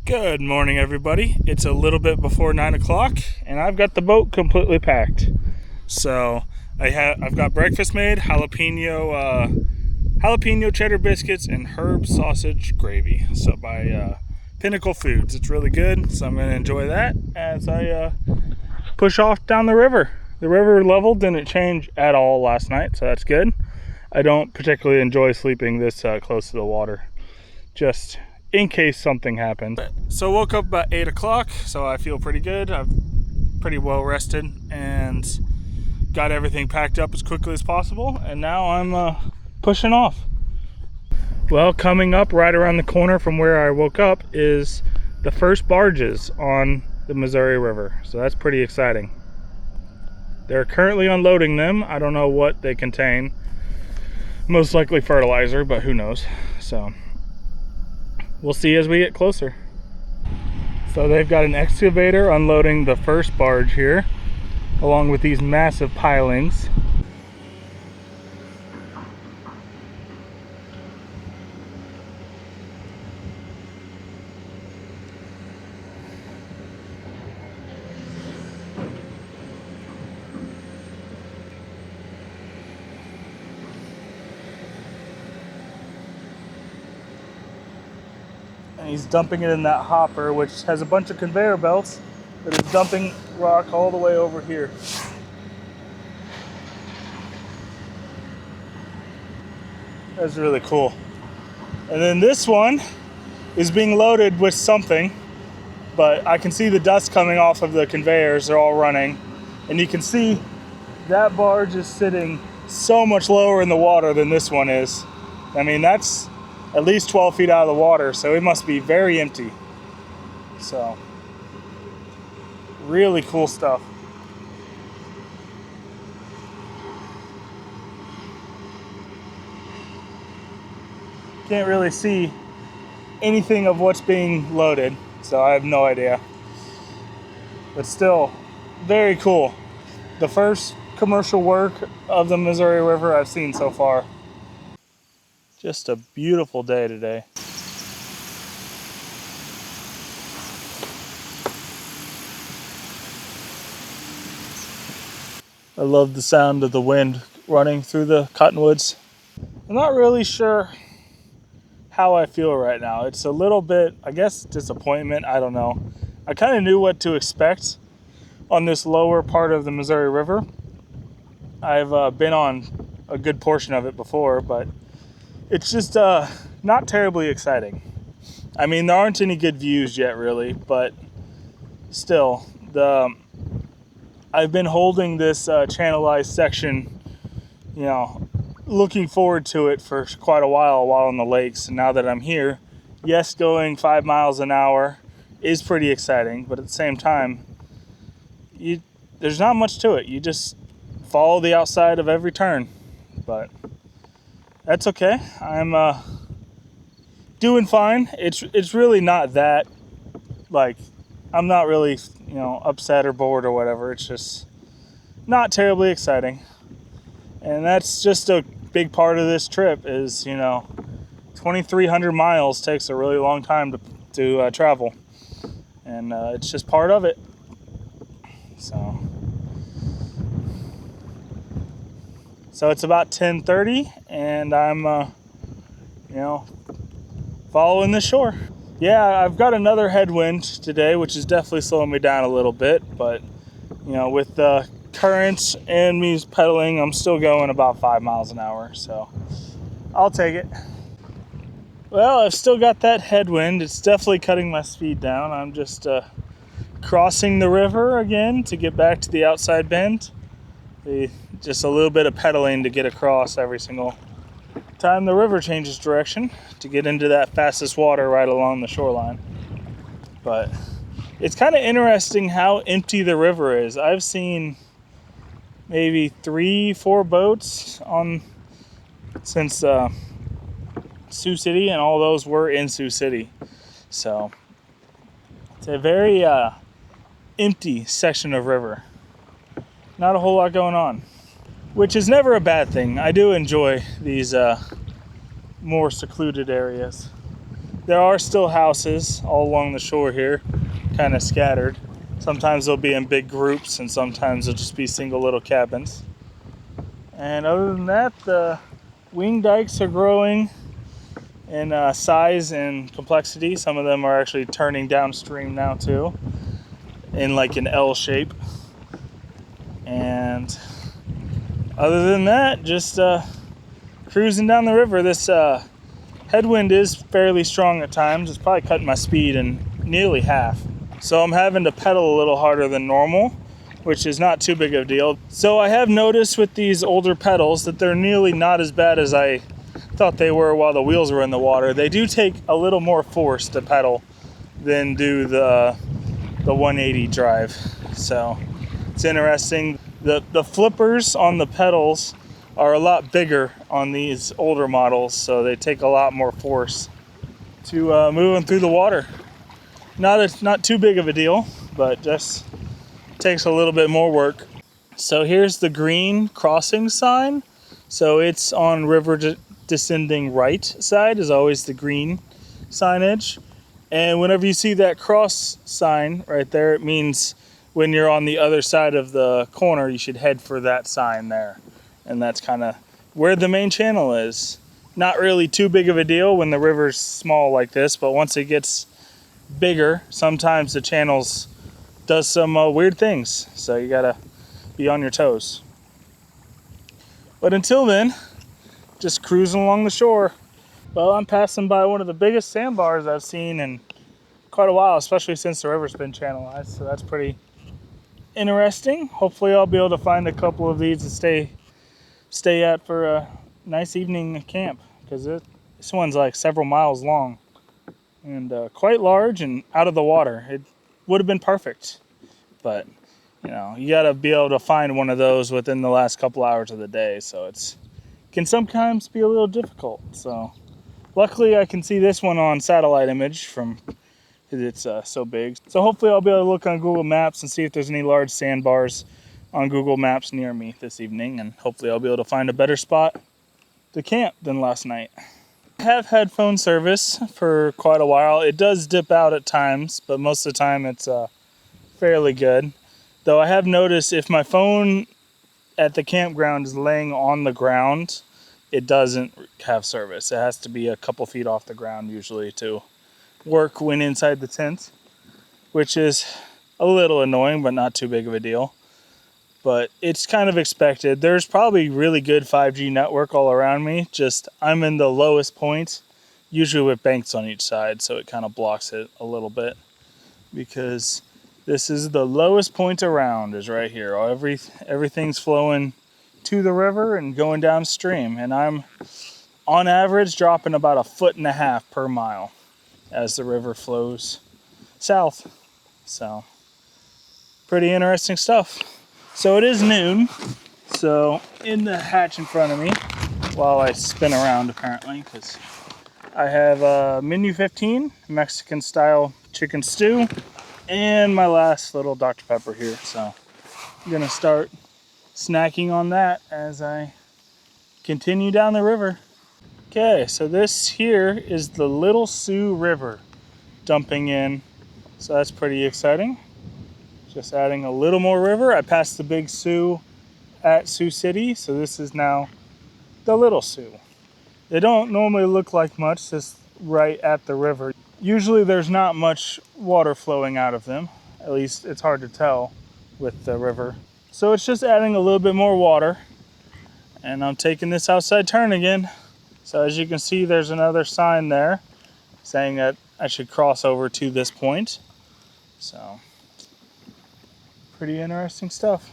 Good morning, everybody. It's a little bit before 9 o'clock, and I've got the boat completely packed. So I've got breakfast made, jalapeno cheddar biscuits, and herb sausage gravy. So by Pinnacle Foods, it's really good. So I'm going to enjoy that as I push off down the river. The river level didn't change at all last night, so that's good. I don't particularly enjoy sleeping this close to the water, just in case something happens. So woke up about 8 o'clock, so I feel pretty good. I'm pretty well rested and got everything packed up as quickly as possible, and now I'm pushing off. Well, coming up right around the corner from where I woke up is the first barges on the Missouri River, so that's pretty exciting. They're currently unloading them. I don't know what they contain. Most likely fertilizer, but who knows. So we'll see as we get closer. So they've got an excavator unloading the first barge here, along with these massive pilings. And he's dumping it in that hopper, which has a bunch of conveyor belts that is dumping rock all the way over here. That's really cool. And then this one is being loaded with something, but I can see the dust coming off of the conveyors. They're all running. And you can see that barge is sitting so much lower in the water than this one is. I mean, that's at least 12 feet out of the water, so it must be very empty. So, really cool stuff. Can't really see anything of what's being loaded, so I have no idea. But still, very cool. The first commercial work of the Missouri River I've seen so far. Just a beautiful day today. I love the sound of the wind running through the cottonwoods. I'm not really sure how I feel right now. It's a little bit, I guess, disappointment. I don't know. I kind of knew what to expect on this lower part of the Missouri River. I've been on a good portion of it before, but it's just not terribly exciting. I mean, there aren't any good views yet, really, but still, I've been holding this channelized section, looking forward to it for quite a while on the lakes. And now that I'm here, yes, going 5 miles an hour is pretty exciting, but at the same time, there's not much to it. You just follow the outside of every turn, but that's okay. I'm doing fine. It's really not that, like, I'm not really, upset or bored or whatever. It's just not terribly exciting. And that's just a big part of this trip is, 2,300 miles takes a really long time to travel. And it's just part of it. So it's about 10:30, and I'm, following the shore. Yeah, I've got another headwind today, which is definitely slowing me down a little bit. But, with the currents and me pedaling, I'm still going about 5 miles an hour. So I'll take it. Well, I've still got that headwind. It's definitely cutting my speed down. I'm just crossing the river again to get back to the outside bend. Just a little bit of pedaling to get across every single time the river changes direction to get into that fastest water right along the shoreline. But it's kind of interesting how empty the river is. I've seen maybe 3-4 boats since Sioux City, and all those were in Sioux City. So it's a very empty section of river. Not a whole lot going on, which is never a bad thing. I do enjoy these more secluded areas. There are still houses all along the shore here, kind of scattered. Sometimes they'll be in big groups and sometimes they'll just be single little cabins. And other than that, the wing dikes are growing in size and complexity. Some of them are actually turning downstream now too, in like an L shape. And other than that, just cruising down the river. This headwind is fairly strong at times. It's probably cutting my speed in nearly half. So I'm having to pedal a little harder than normal, which is not too big of a deal. So I have noticed with these older pedals that they're nearly not as bad as I thought they were while the wheels were in the water. They do take a little more force to pedal than do the 180 drive. So it's interesting. The flippers on the pedals are a lot bigger on these older models, so they take a lot more force to move them through the water. Not too big of a deal, but just takes a little bit more work. So here's the green crossing sign. So it's on river descending right side is always the green signage. And whenever you see that cross sign right there, it means when you're on the other side of the corner, you should head for that sign there. And that's kind of where the main channel is. Not really too big of a deal when the river's small like this, but once it gets bigger, sometimes the channels does some weird things. So you gotta be on your toes. But until then, just cruising along the shore. Well, I'm passing by one of the biggest sandbars I've seen in quite a while, especially since the river's been channelized. So that's pretty interesting. Hopefully I'll be able to find a couple of these to stay at for a nice evening camp, because this one's like several miles long and quite large and out of the water. It would have been perfect, but you know, you got to be able to find one of those within the last couple hours of the day, so it can sometimes be a little difficult. So luckily I can see this one on satellite image from it's so big. So hopefully I'll be able to look on Google Maps and see if there's any large sandbars on Google Maps near me this evening, and hopefully I'll be able to find a better spot to camp than last night. I have had phone service for quite a while. It does dip out at times, but most of the time it's fairly good. Though I have noticed if my phone at the campground is laying on the ground, it doesn't have service. It has to be a couple feet off the ground usually to work when inside the tent, which is a little annoying, but not too big of a deal. But it's kind of expected. There's probably really good 5G network all around me, just I'm in the lowest point, usually with banks on each side, so it kind of blocks it a little bit, because this is the lowest point around, is right here. Everything's flowing to the river and going downstream, and I'm on average dropping about 1.5 feet per mile as the river flows south. So pretty interesting stuff. So it is noon, so in the hatch in front of me, while I spin around apparently, because I have a menu 15 Mexican style chicken stew and my last little Dr. Pepper here. So I'm gonna start snacking on that as I continue down the river. Okay, so this here is the Little Sioux River dumping in, so that's pretty exciting. Just adding a little more river. I passed the Big Sioux at Sioux City, so this is now the Little Sioux. They don't normally look like much, just right at the river. Usually there's not much water flowing out of them. At least it's hard to tell with the river. So it's just adding a little bit more water. And I'm taking this outside turn again. So as you can see, there's another sign there saying that I should cross over to this point. So pretty interesting stuff.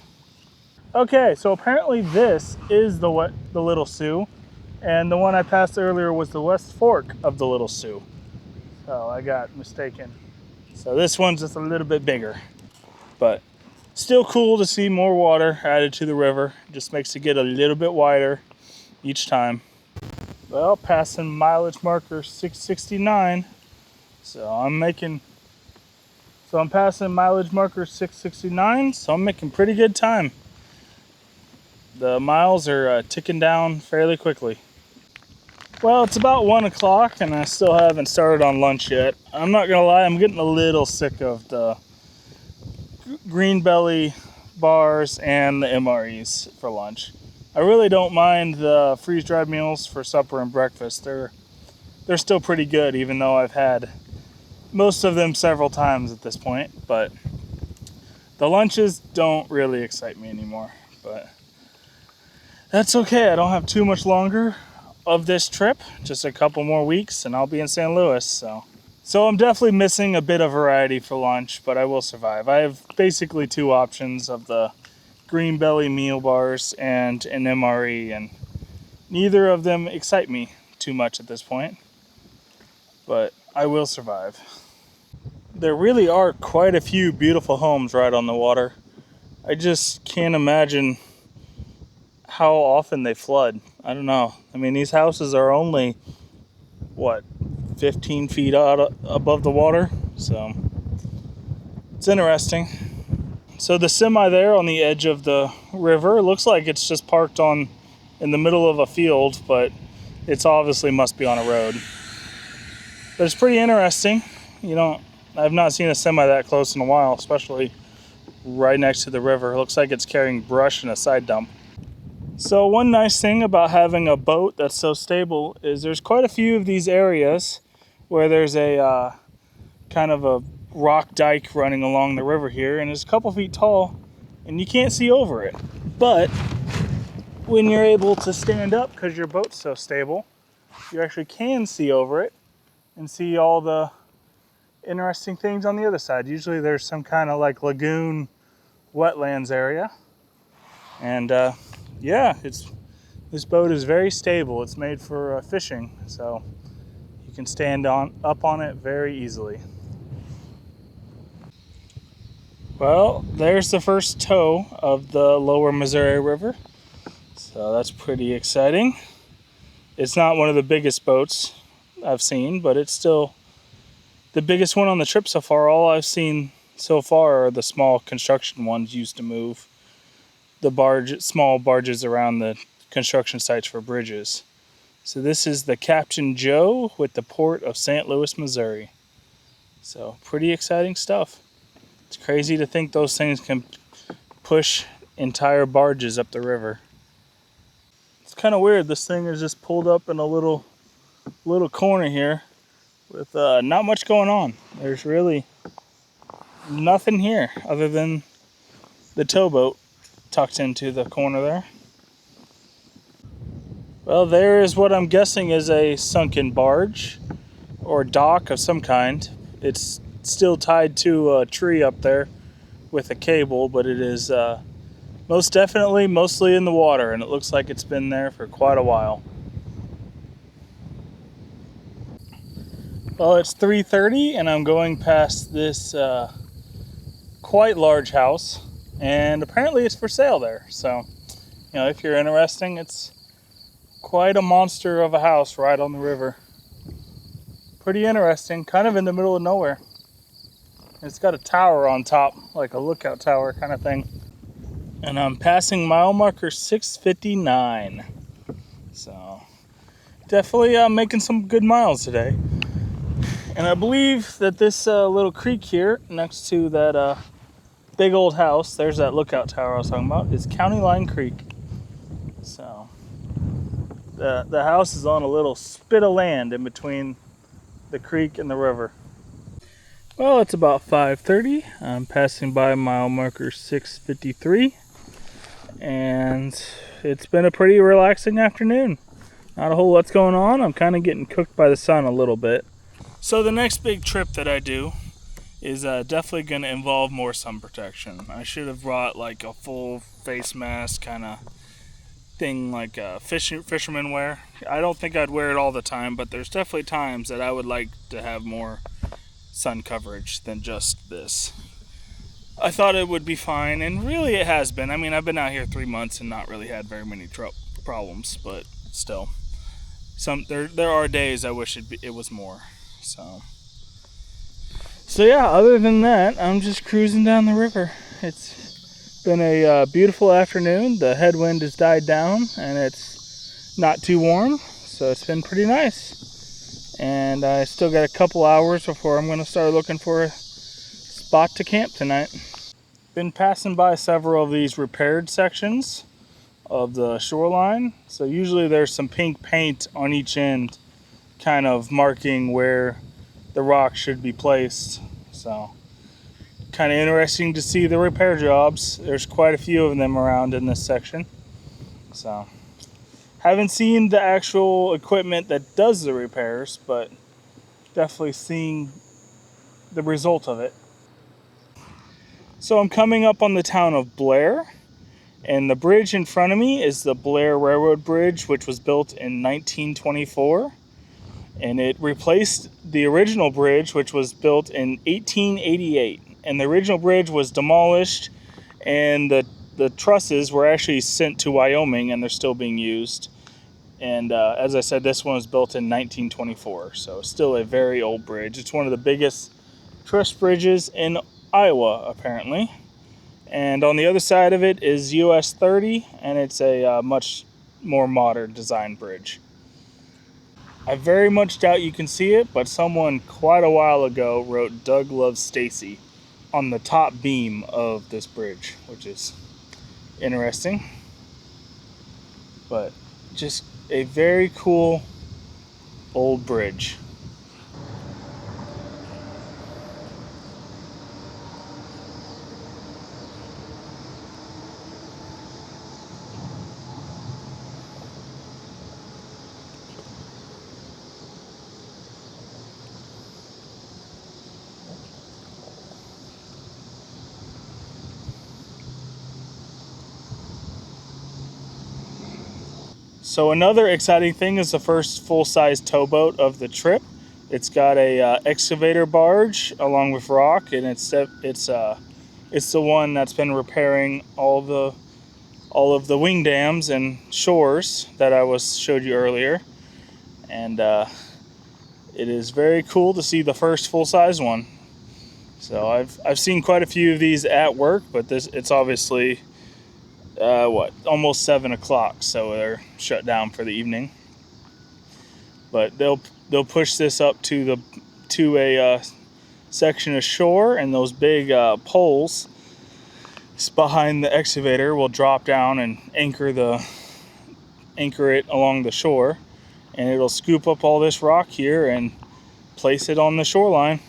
Okay, so apparently this is the Little Sioux, and the one I passed earlier was the West Fork of the Little Sioux. So I got mistaken. So this one's just a little bit bigger, but still cool to see more water added to the river. Just makes it get a little bit wider each time. Well, passing mileage marker 669. So I'm passing mileage marker 669, so I'm making pretty good time. The miles are ticking down fairly quickly. Well, it's about 1 o'clock and I still haven't started on lunch yet. I'm not gonna lie, I'm getting a little sick of the green belly bars and the MREs for lunch. I really don't mind the freeze-dried meals for supper and breakfast. They're still pretty good, even though I've had most of them several times at this point. But the lunches don't really excite me anymore. But that's okay. I don't have too much longer of this trip. Just a couple more weeks, and I'll be in St. Louis. So I'm definitely missing a bit of variety for lunch, but I will survive. I have basically two options of the green belly meal bars and an MRE, and neither of them excite me too much at this point, but I will survive. There really are quite a few beautiful homes right on the water. I just can't imagine how often they flood. I don't know. I mean, these houses are only, 15 feet out above the water, so it's interesting. So the semi there on the edge of the river looks like it's just parked in the middle of a field, but it's obviously must be on a road. But it's pretty interesting. I've not seen a semi that close in a while, especially right next to the river. It looks like it's carrying brush and a side dump. So one nice thing about having a boat that's so stable is there's quite a few of these areas where there's a kind of a rock dike running along the river here, and it's a couple feet tall and you can't see over it. But when you're able to stand up because your boat's so stable, you actually can see over it and see all the interesting things on the other side. Usually there's some kind of like lagoon wetlands area, and this boat is very stable. It's made for fishing, so you can stand up on it very easily. Well, there's the first tow of the lower Missouri River, so that's pretty exciting. It's not one of the biggest boats I've seen, but it's still the biggest one on the trip so far. All I've seen so far are the small construction ones used to move the small barges around the construction sites for bridges. So this is the Captain Joe with the port of St. Louis, Missouri. So pretty exciting stuff. It's crazy to think those things can push entire barges up the river. It's kind of weird. This thing is just pulled up in a little corner here with not much going on. There's really nothing here other than the towboat tucked into the corner there. Well, there is what I'm guessing is a sunken barge or dock of some kind. It's still tied to a tree up there with a cable, but it is most definitely mostly in the water, and it looks like it's been there for quite a while. Well, it's 3:30 and I'm going past this quite large house, and apparently it's for sale there. So, if you're interested, it's quite a monster of a house right on the river. Pretty interesting, kind of in the middle of nowhere. It's got a tower on top, like a lookout tower kind of thing. And I'm passing mile marker 659. So definitely making some good miles today. And I believe that this little creek here next to that big old house, there's that lookout tower I was talking about, is County Line Creek. So the house is on a little spit of land in between the creek and the river. Well, it's about 5:30. I'm passing by mile marker 653, and it's been a pretty relaxing afternoon. Not a whole lot's going on. I'm kind of getting cooked by the sun a little bit. So the next big trip that I do is definitely going to involve more sun protection. I should have brought like a full face mask kind of thing, like fisherman wear. I don't think I'd wear it all the time, but there's definitely times that I would like to have more sun coverage than just this. I thought it would be fine, and really it has been. I mean, I've been out here 3 months and not really had very many problems, but still, there are days I wish it was more. So yeah, other than that, I'm just cruising down the river. It's been a beautiful afternoon. The headwind has died down and it's not too warm, so it's been pretty nice. And I still got a couple hours before I'm going to start looking for a spot to camp tonight. Been passing by several of these repaired sections of the shoreline. So usually there's some pink paint on each end, kind of marking where the rock should be placed. So kind of interesting to see the repair jobs. There's quite a few of them around in this section. So haven't seen the actual equipment that does the repairs, but definitely seeing the result of it. So I'm coming up on the town of Blair, and the bridge in front of me is the Blair Railroad Bridge, which was built in 1924. And it replaced the original bridge, which was built in 1888. And the original bridge was demolished, and the trusses were actually sent to Wyoming, and they're still being used. And as I said, this one was built in 1924, so still a very old bridge. It's one of the biggest truss bridges in Iowa, apparently. And on the other side of it is US 30, and it's a much more modern design bridge. I very much doubt you can see it, but someone quite a while ago wrote "Doug loves Stacy" on the top beam of this bridge, which is interesting. But just a very cool old bridge. So another exciting thing is the first full-size towboat of the trip. It's got a excavator barge along with rock, and it's the one that's been repairing all of the wing dams and shores that I showed you earlier. And it is very cool to see the first full-size one. So I've seen quite a few of these at work, but it's obviously almost 7 o'clock, so they're shut down for the evening. But they'll push this up to a section of shore, and those big poles behind the excavator will drop down and anchor it along the shore, and it'll scoop up all this rock here and place it on the shoreline.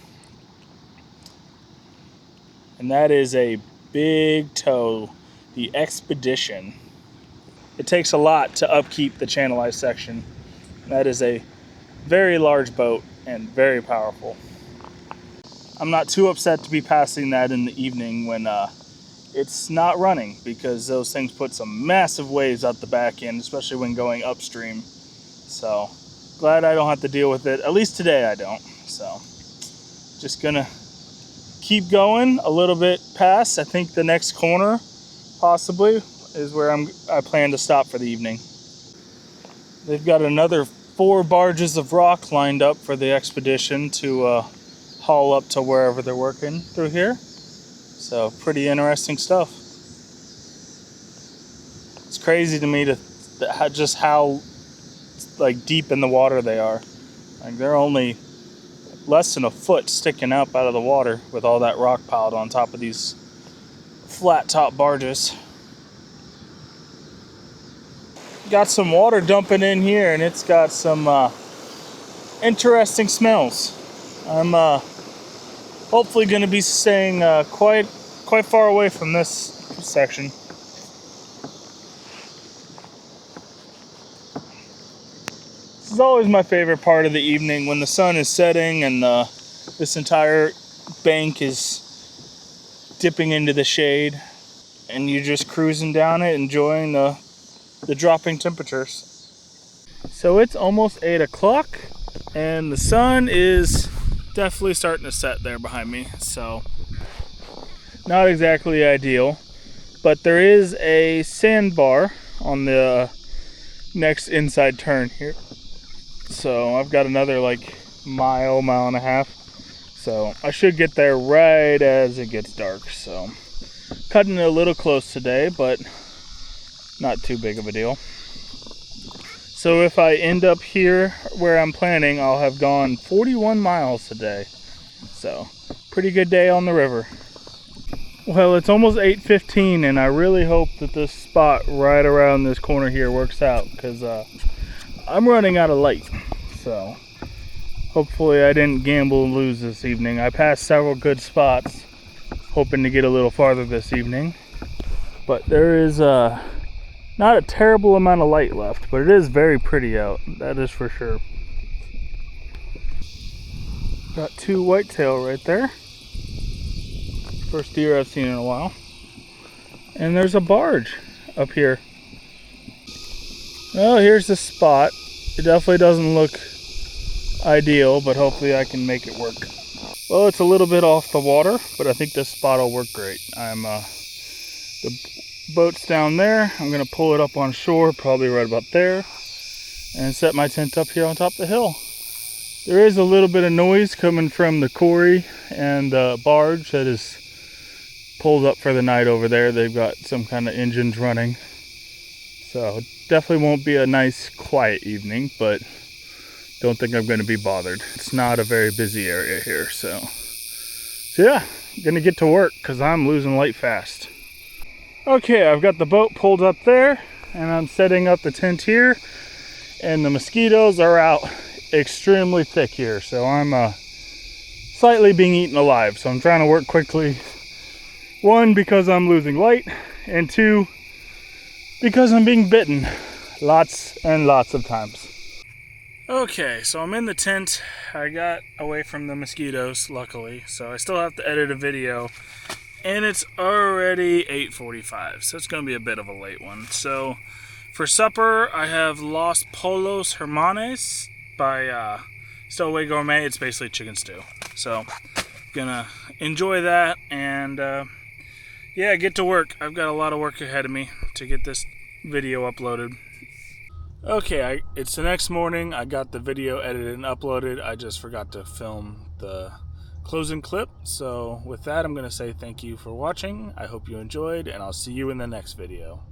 And that is a big tow, the Expedition. It takes a lot to upkeep the channelized section. That is a very large boat and very powerful. I'm not too upset to be passing that in the evening when it's not running, because those things put some massive waves out the back end, especially when going upstream. So glad I don't have to deal with it. At least today I don't. So just gonna keep going a little bit past. I think the next corner possibly is where I plan to stop for the evening. They've got another 4 barges of rock lined up for the Expedition to haul up to wherever they're working through here. So pretty interesting stuff. It's crazy to me just how like deep in the water they are. Like they're only less than a foot sticking up out of the water with all that rock piled on top of these flat top barges. Got some water dumping in here, and it's got some interesting smells. I'm hopefully going to be staying quite far away from this section. This is always my favorite part of the evening, when the sun is setting and this entire bank is dipping into the shade, and you're just cruising down it, enjoying the dropping temperatures. So it's almost 8 o'clock, and the sun is definitely starting to set there behind me, so not exactly ideal. But there is a sandbar on the next inside turn here, so I've got another like mile and a half, so I should get there right as it gets dark. So cutting it a little close today, but not too big of a deal. So if I end up here where I'm planning, I'll have gone 41 miles today. So, pretty good day on the river. Well, it's almost 8:15 and I really hope that this spot right around this corner here works out, because I'm running out of light. So, hopefully I didn't gamble and lose this evening. I passed several good spots, hoping to get a little farther this evening. But there is not a terrible amount of light left, but it is very pretty out, that is for sure. Got two whitetail right there. First deer I've seen in a while. And there's a barge up here. Well, here's the spot. It definitely doesn't look ideal, but hopefully I can make it work. Well, it's a little bit off the water, but I think this spot will work great. The boat's down there. I'm gonna pull it up on shore, probably right about there, and set my tent up here on top of the hill. There is a little bit of noise coming from the quarry and the barge that is pulled up for the night over there. They've got some kind of engines running. So definitely won't be a nice quiet evening, but don't think I'm going to be bothered. It's not a very busy area here, so yeah, gonna get to work because I'm losing light fast. Okay, I've got the boat pulled up there and I'm setting up the tent here, and the mosquitoes are out extremely thick here, so I'm slightly being eaten alive. So I'm trying to work quickly. One, because I'm losing light, and two, because I'm being bitten lots and lots of times. Okay, so I'm in the tent. I got away from the mosquitoes, luckily, so I still have to edit a video, and it's already 8:45, so it's gonna be a bit of a late one. So for supper, I have Los Polos Hermanes by Stowaway Gourmet. It's basically chicken stew. So gonna enjoy that and yeah, get to work. I've got a lot of work ahead of me to get this video uploaded. Okay, it's the next morning. I got the video edited and uploaded. I just forgot to film the closing clip. So with that, I'm gonna say thank you for watching. I hope you enjoyed, and I'll see you in the next video.